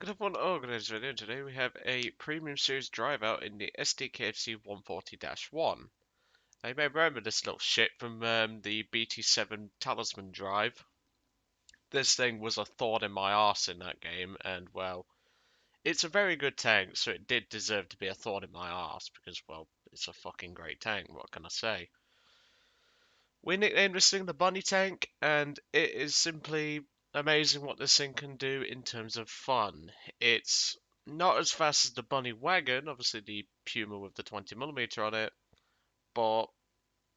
Good up on Organized Video. Today we have a premium series drive out in the Sd.Kfz.140-1. Now you may remember this little shit from the BT7 Talisman drive. This thing was a thorn in my arse in that game, and well, it's a very good tank, so it did deserve to be a thorn in my arse because, well, it's a fucking great tank. What can I say? We nicknamed this thing the Bunny Tank, and it is simply amazing what this thing can do in terms of fun. It's not as fast as the Bunny Wagon, obviously the Puma with the 20mm on it, but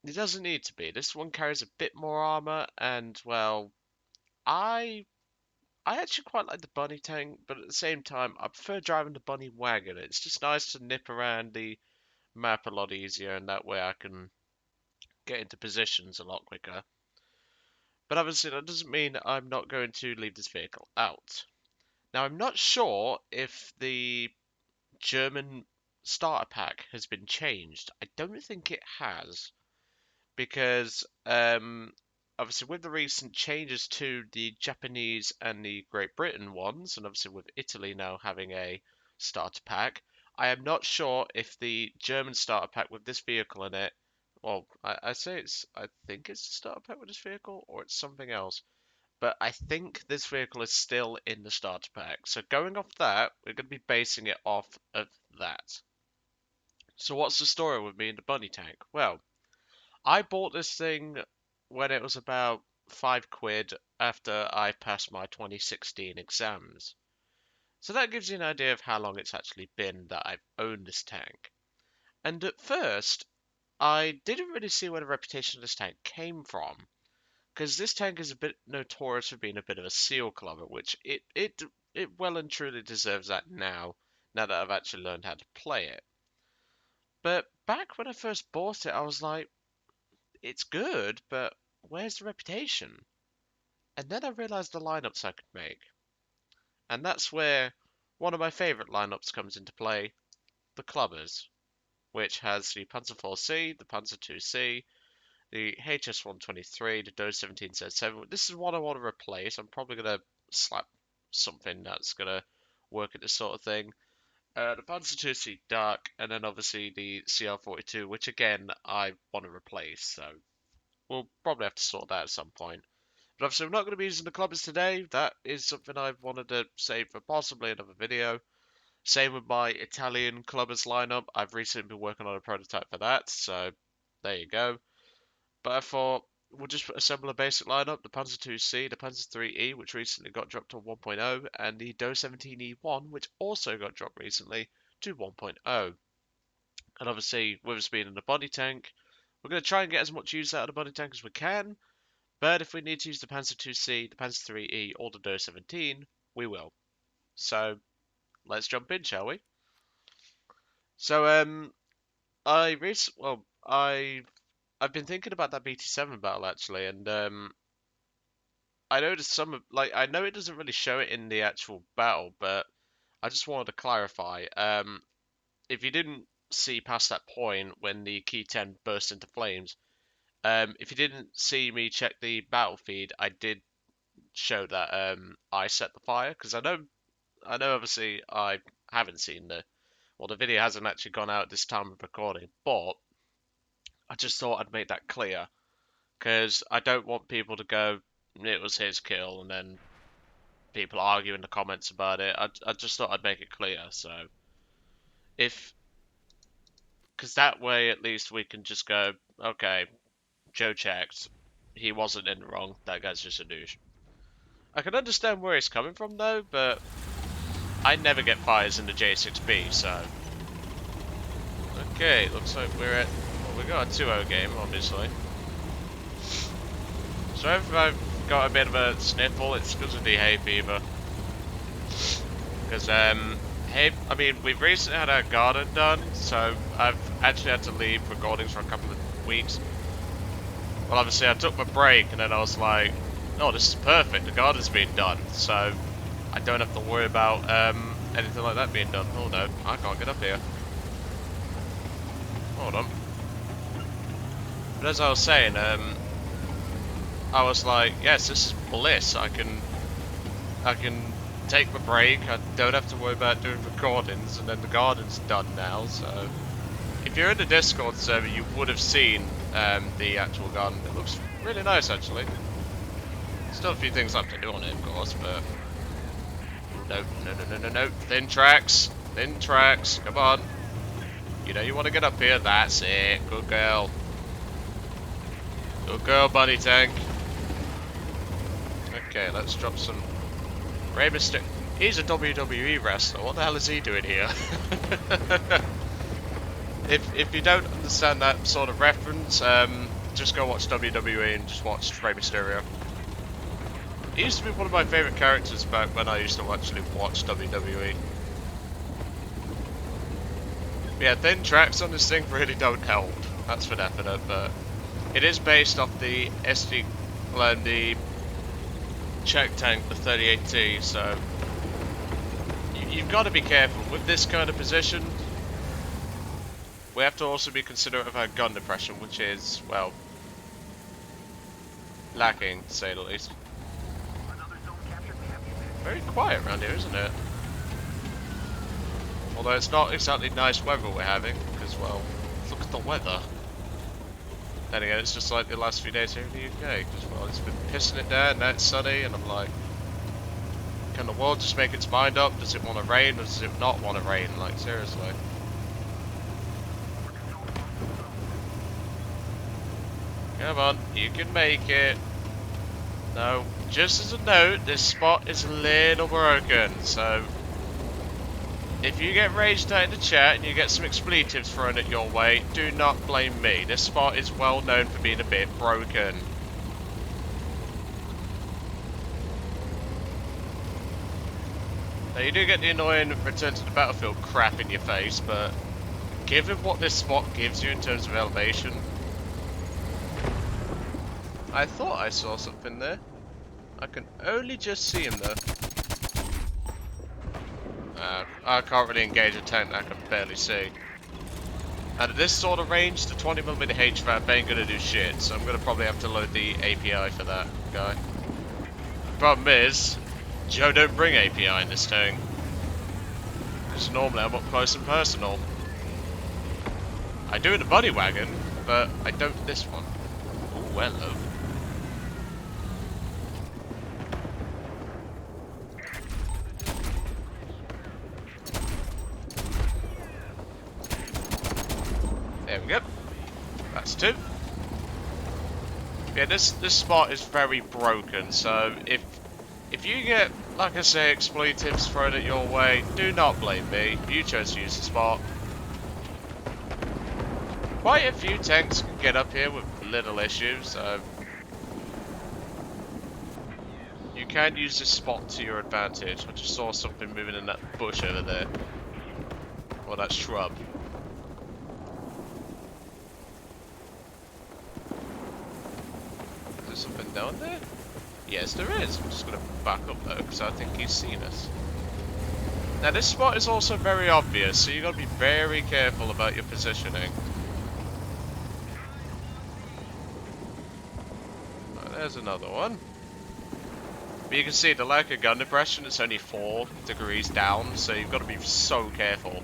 it doesn't need to be. This one carries a bit more armor, and well, I I actually quite like the Bunny Tank, but at the same time, I prefer driving the Bunny Wagon. It's just nice to nip around the map a lot easier, and that way I can get into positions a lot quicker. But obviously that doesn't mean I'm not going to leave this vehicle out. Now I'm not sure if the German starter pack has been changed. I don't think it has because obviously with the recent changes to the Japanese and the Great Britain ones, and obviously with Italy now having a starter pack, I am not sure if the German starter pack with this vehicle in it, well, I think it's the starter pack with this vehicle, or it's something else. But I think this vehicle is still in the starter pack. So going off that, we're going to be basing it off of that. So what's the story with me and the bunny tank? Well, I bought this thing when it was about £5 after I passed my 2016 exams. So that gives you an idea of how long it's actually been that I've owned this tank. And at first, I didn't really see where the reputation of this tank came from. Because this tank is a bit notorious for being a bit of a seal clubber, which it well and truly deserves that now that I've actually learned how to play it. But back when I first bought it, I was like, it's good, but where's the reputation? And then I realized the lineups I could make. And that's where one of my favorite lineups comes into play, the clubbers, which has the Panzer IV-C, the Panzer II-C, the HS-123, the Do-17Z7. This is what I want to replace. I'm probably going to slap something that's going to work at this sort of thing. The Panzer II-C Dark, and then obviously the CR-42, which again, I want to replace, so we'll probably have to sort that at some point. But obviously, I'm not going to be using the clubbers today. That is something I've wanted to save for possibly another video. Same with my Italian clubbers lineup. I've recently been working on a prototype for that, so there you go. But I thought we'll just assemble a basic lineup: the Panzer II-C, the Panzer III-E, which recently got dropped to 1.0, and the Do-17E1, which also got dropped recently to 1.0. And obviously, with us being in the body tank, we're going to try and get as much use out of the body tank as we can. But if we need to use the Panzer II-C, the Panzer III-E, or the Do-17, we will. So let's jump in, shall we? So I've been thinking about that BT7 battle actually, and I noticed I know it doesn't really show it in the actual battle, but I just wanted to clarify. If you didn't see past that point when the Key 10 burst into flames, if you didn't see me check the battle feed, I did show that I set the fire because I know obviously I haven't seen the video hasn't actually gone out at this time of recording, but I just thought I'd make that clear because I don't want people to go, it was his kill, and then people argue in the comments about it. I just thought I'd make it clear. So if, because that way at least we can just go, okay, Joe checked, he wasn't in the wrong. That guy's just a douche. I can understand where he's coming from though, but I never get fires in the J6B, so. Okay, looks like we're at, well, we got a 2-0 game, obviously. So if I've got a bit of a sniffle, it's because of the hay fever. Because, I mean, we've recently had our garden done, so I've actually had to leave recordings for a couple of weeks. Well, obviously I took my break, and then I was like, oh, this is perfect, the garden's being done, so I don't have to worry about, anything like that being done. Oh no, I can't get up here. Hold on. But as I was saying, I was like, yes, this is bliss. I can take my break. I don't have to worry about doing recordings, and then the garden's done now, so... If you're in the Discord server, you would have seen the actual garden. It looks really nice, actually. Still a few things I have to do on it, of course, but... No, no, no, no, no, no. Thin tracks. Thin tracks. Come on. You know you want to get up here. That's it. Good girl. Good girl, bunny tank. Okay, let's drop some... Rey Mysterio. He's a WWE wrestler. What the hell is he doing here? If you don't understand that sort of reference, just go watch WWE and just watch Rey Mysterio. He used to be one of my favourite characters back when I used to actually watch WWE. Yeah, thin tracks on this thing really don't help. That's for definite, but it is based off the SD, well, the check tank, the 38T, so you've got to be careful with this kind of position. We have to also be considerate of our gun depression, which is, well, lacking, to say the least. Very quiet around here, isn't it? Although it's not exactly nice weather we're having, because, well, look at the weather. Then again, it's just like the last few days here in the UK, because, well, it's been pissing it down, now it's sunny, and I'm like, can the world just make its mind up? Does it want to rain, or does it not want to rain? Like, seriously. Come on, you can make it. No, just as a note, this spot is a little broken, so if you get raged out in the chat and you get some expletives thrown at your way, do not blame me. This spot is well known for being a bit broken. Now you do get the annoying return to the battlefield crap in your face, but given what this spot gives you in terms of elevation, I thought I saw something there. I can only just see him though. I can't really engage a tank that I can barely see. And at this sort of range, the 20mm HVAP ain't gonna do shit, so I'm gonna probably have to load the API for that guy. Problem is, Joe don't bring API in this tank. Because normally I'm up close and personal. I do in the buddy wagon, but I don't in this one. Ooh, hello. There we go. That's two. Yeah, this spot is very broken, so if you get, like I say, expletives thrown at your way, do not blame me. You chose to use the spot. Quite a few tanks can get up here with little issues, so you can use this spot to your advantage. I just saw something moving in that bush over there. Or that shrub. Is there something down there? Yes, there is. I'm just going to back up though, because I think he's seen us. Now this spot is also very obvious, so you've got to be very careful about your positioning. Right, there's another one. But you can see the lack of gun depression, it's only 4 degrees down, so you've got to be so careful.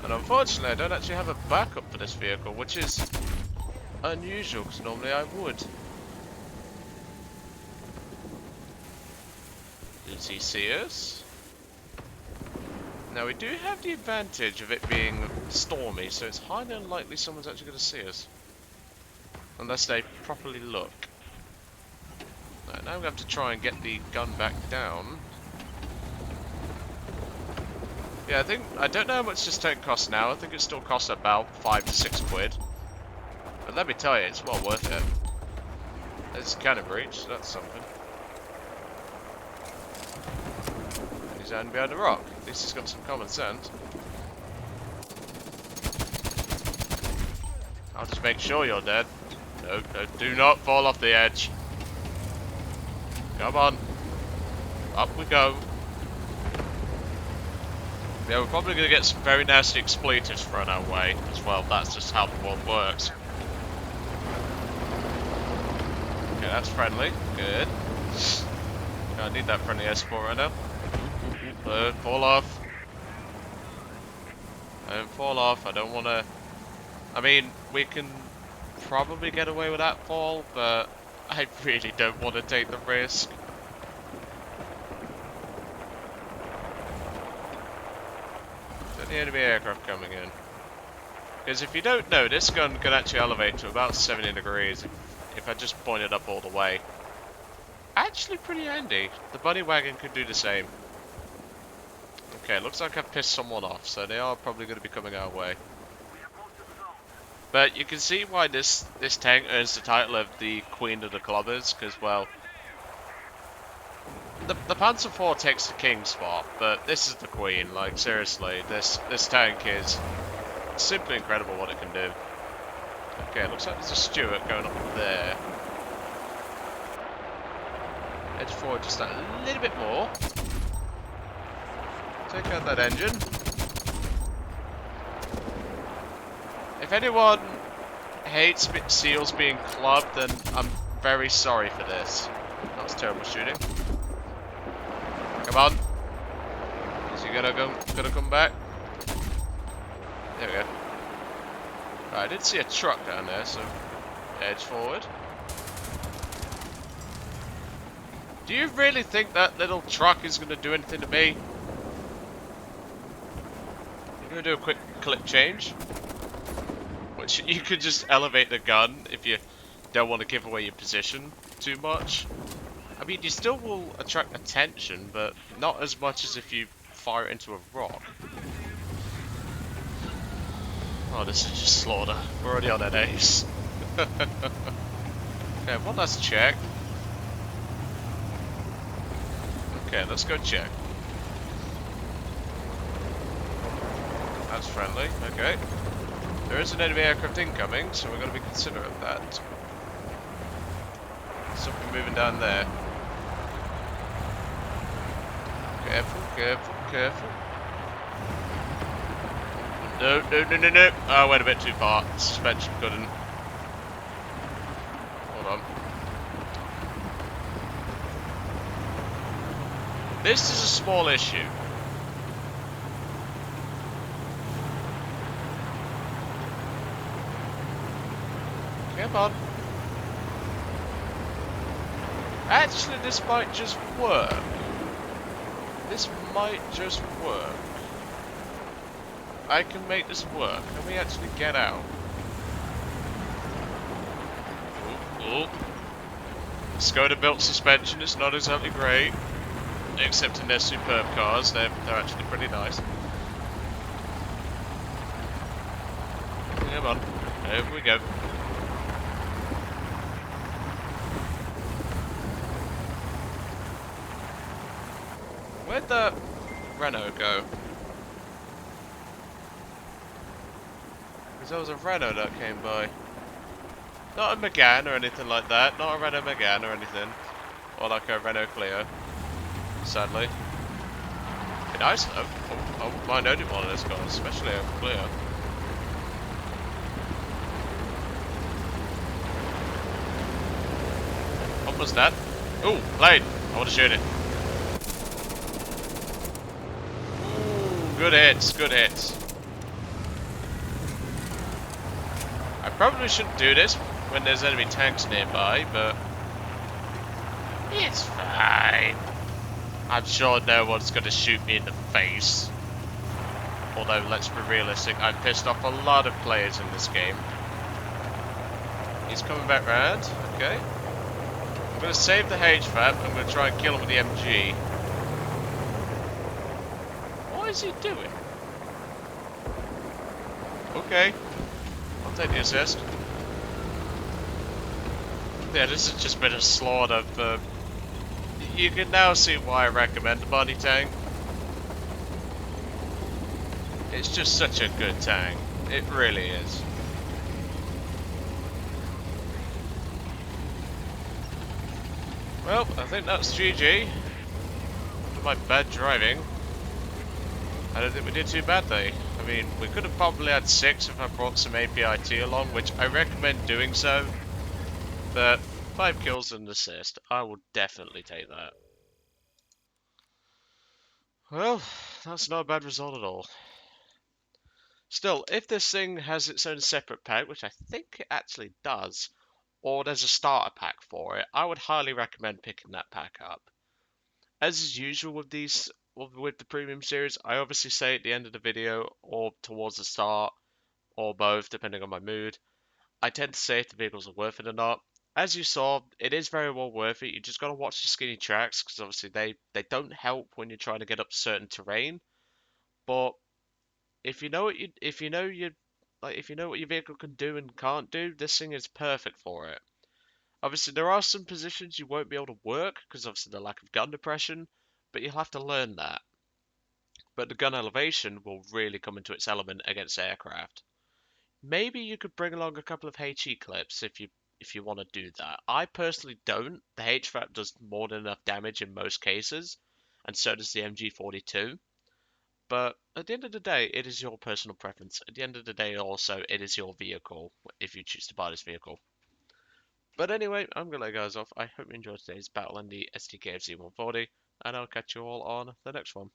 And unfortunately, I don't actually have a backup for this vehicle, which is unusual, because normally I would. Does he see us? Now we do have the advantage of it being stormy, so it's highly unlikely someone's actually going to see us. Unless they properly look. Right, now I'm going to have to try and get the gun back down. Yeah, I don't know how much this tank costs now. I think it still costs about 5 to 6 quid. But let me tell you, it's well worth it. There's a cannon breach, so that's something. And he's hiding behind a rock. At least he's got some common sense. I'll just make sure you're dead. No, no, do not fall off the edge. Come on. Up we go. Yeah, we're probably going to get some very nasty expletives thrown our way as well. That's just how the world works. Okay, that's friendly. Good. I need that friendly escort right now. Fall off. Don't fall off. I don't want to... I mean, we can probably get away with that fall, but I really don't want to take the risk. Is any enemy aircraft coming in? Because if you don't know, this gun can actually elevate to about 70 degrees if I just point it up all the way. Actually pretty handy. The bunny wagon could do the same. Okay, looks like I've pissed someone off, so they are probably going to be coming our way. But you can see why this tank earns the title of the Queen of the Clubbers, because, well, the Panzer IV takes the king spot, but this is the Queen. Like, seriously, this tank is simply incredible what it can do. Okay, looks like there's a Stuart going up there. Edge forward just a little bit more. Take out that engine. If anyone hates SEALs being clubbed, then I'm very sorry for this. That was terrible shooting. Come on. Is he gonna come back? There we go. Right, I did see a truck down there, so edge forward. Do you really think that little truck is gonna do anything to me? You're gonna do a quick clip change? Which you could just elevate the gun if you don't want to give away your position too much. I mean, you still will attract attention, but not as much as if you fire it into a rock. Oh, this is just slaughter. We're already on an ace. Okay, one last check. Okay, let's go check. That's friendly, okay. There is an enemy aircraft incoming, so we're going to be considerate of that. Something moving down there. Careful, careful, careful. No, no, no, no, no. Oh, I went a bit too far. Suspension couldn't. Hold on. This is a small issue. Come on. Actually, this might just work. This might just work. I can make this work. Can we actually get out? Ooh, ooh. Skoda built suspension is not exactly great. Except in their superb cars, they're actually pretty nice. Come on. Over we go. Where'd the Renault go? Because there was a Renault that came by. Not a Megane or anything like that. Not a Renault Megane or anything. Or like a Renault Clio. Sadly. Be nice though. I wouldn't mind owning one of those cars, especially a Clio. What was that? Ooh, plane! I want to shoot it. Ooh, good hits, good hits. I probably shouldn't do this when there's enemy tanks nearby, but it's fine. I'm sure no one's going to shoot me in the face. Although, let's be realistic, I've pissed off a lot of players in this game. He's coming back round, okay. I'm going to save the HVAP, I'm going to try and kill him with the MG. What is he doing? Okay, I'll take the assist. Yeah, this has just been a slaughter for... You can now see why I recommend the body tank. It's just such a good tank. It really is. Well, I think that's GG. For my bad driving. I don't think we did too badly. I mean, we could have probably had 6 if I brought some APIT along, which I recommend doing so. But 5 kills and an assist, I will definitely take that. Well, that's not a bad result at all. Still, if this thing has its own separate pack, which I think it actually does, or there's a starter pack for it, I would highly recommend picking that pack up. As is usual with with the premium series, I obviously say at the end of the video or towards the start, or both, depending on my mood. I tend to say if the vehicles are worth it or not. As you saw, it is very well worth it. You just got to watch the skinny tracks because obviously they don't help when you're trying to get up certain terrain. But if you know you like if you know what your vehicle can do and can't do, this thing is perfect for it. Obviously, there are some positions you won't be able to work because obviously the lack of gun depression, but you'll have to learn that. But the gun elevation will really come into its element against aircraft. Maybe you could bring along a couple of HE clips if you want to do that. I personally don't. The HVAP does more than enough damage in most cases, and so does the MG42. But at the end of the day, it is your personal preference. At the end of the day, also, it is your vehicle if you choose to buy this vehicle. But anyway, I'm going to let you guys off. I hope you enjoyed today's battle in the Sd.Kfz.140, and I'll catch you all on the next one.